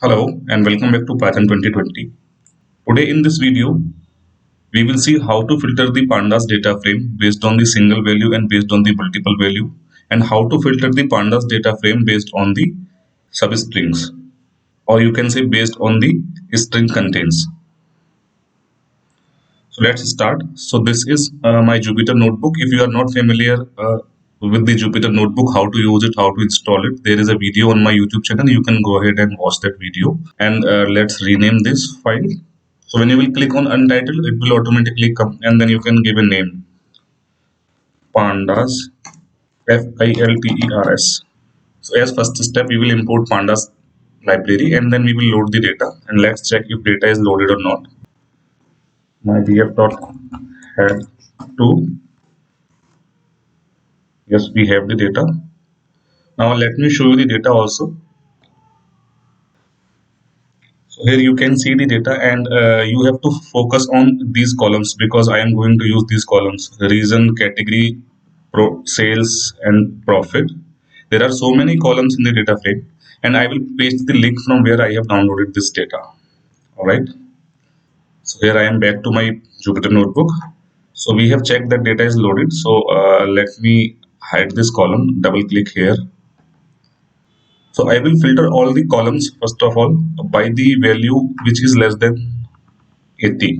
Hello and welcome back to Python 2020. Today in this video, we will see how to filter the pandas data frame based on the single value and based on the multiple value, and how to filter the pandas data frame based on the substrings, or you can say based on the string contents. So let's start. So this is my Jupyter notebook. If you are not familiar with the Jupyter notebook, how to use it, how to install it, there is a video on my YouTube channel. You can go ahead and watch that video. And let's rename this file. So when you will click on untitled, it will automatically come, and then you can give a name, pandas, filters. So as first step, we will import pandas library, and then we will load the data, and let's check if data is loaded or not. My df dot head 2. Yes, we have the data. Now let me show you the data also. So here you can see the data, and you have to focus on these columns because I am going to use these columns: reason, category, sales, and profit. There are so many columns in the data frame, and I will paste the link from where I have downloaded this data. All right. So here I am back to my Jupyter notebook. So we have checked that data is loaded. So let me hide this column. Double click here. So I will filter all the columns first of all by the value which is less than 80.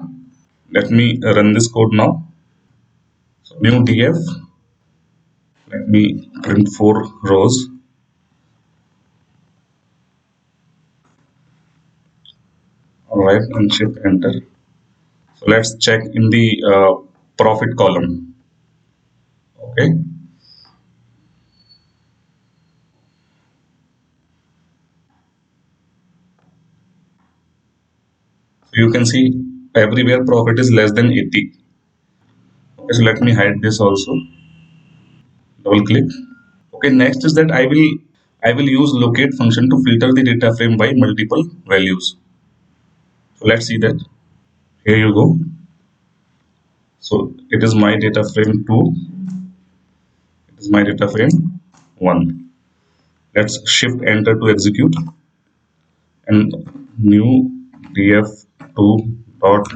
Let me run this code now. So new df. Let me print 4 rows. All right, and shift enter. So let's check in the profit column. Okay. So you can see everywhere profit is less than 80. Okay, so let me hide this also. Double click. Okay, next is that I will use locate function to filter the data frame by multiple values. So let's see that. Here you go. So it is my data frame 2. It is my data frame 1. Let's shift enter to execute, and new df2 dot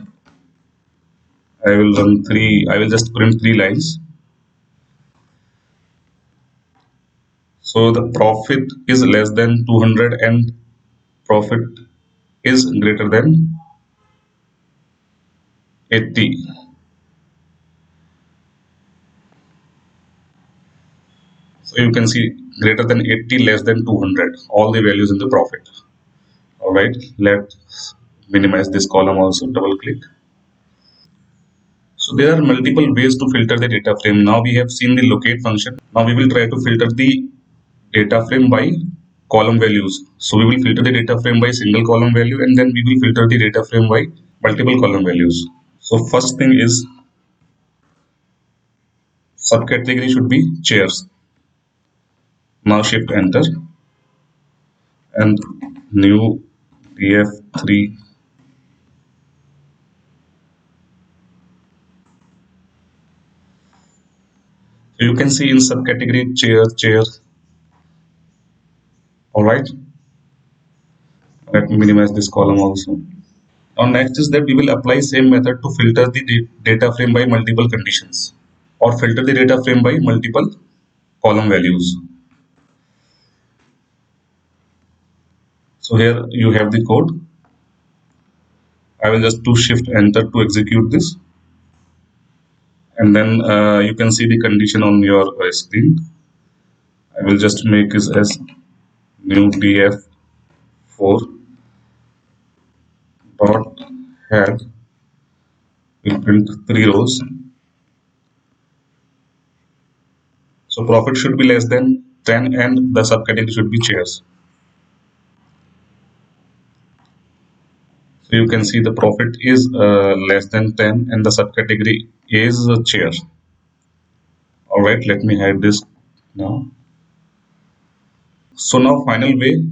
I will run 3. I will just print 3 lines. So the profit is less than 200 and profit is greater than 80. So you can see greater than 80, less than 200, all the values in the profit. All right, let's minimize this column also. Double click. So there are multiple ways to filter the data frame. Now we have seen the locate function. Now we will try to filter the data frame by column values. So we will filter the data frame by single column value, and then we will filter the data frame by multiple column values. So first thing is subcategory should be chairs. Now shift enter, and new df3. So you can see in subcategory chairs. All right. Let me minimize this column also. Now next is that we will apply same method to filter the data frame by multiple conditions, or filter the data frame by multiple column values. So here you have the code. I will just do shift enter to execute this, and then you can see the condition on your screen. I will just make this as new df4 dot head will print 3 rows. So profit should be less than 10, and the subcategory should be chairs. So you can see the profit is less than 10, and the subcategory is chair. All right, let me hide this now. So now final way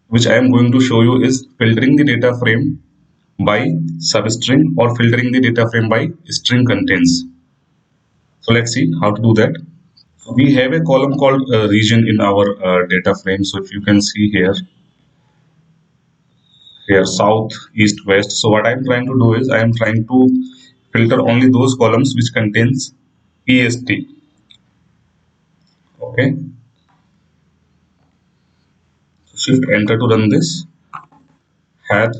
which I am going to show you is filtering the data frame by substring, or filtering the data frame by string contents. So let's see how to do that. So we have a column called region in our data frame. So if you can see here, here south, east, west. So what I'm trying to do is I am trying to filter only those columns which contains EST. Okay, shift enter to run this hat,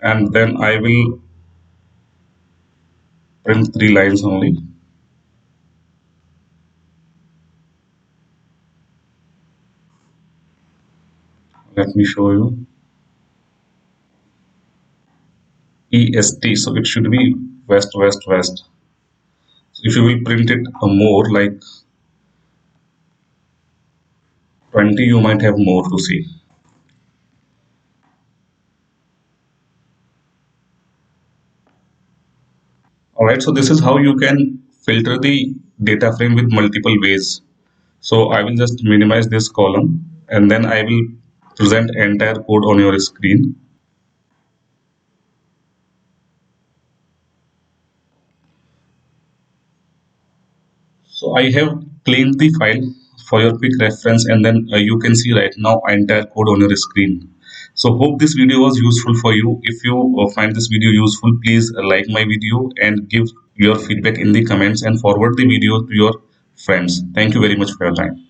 and then I will print 3 lines only. Let me show you EST. So it should be west, west, west. If you will print it more like 20, you might have more to see. All right, so this is how you can filter the data frame with multiple ways. So I will just minimize this column, and then I will present entire code on your screen. So I have cleaned the file for your quick reference, and then you can see right now entire code on your screen. So hope this video was useful for you. If you find this video useful, please like my video and give your feedback in the comments and forward the video to your friends. Thank you very much for your time.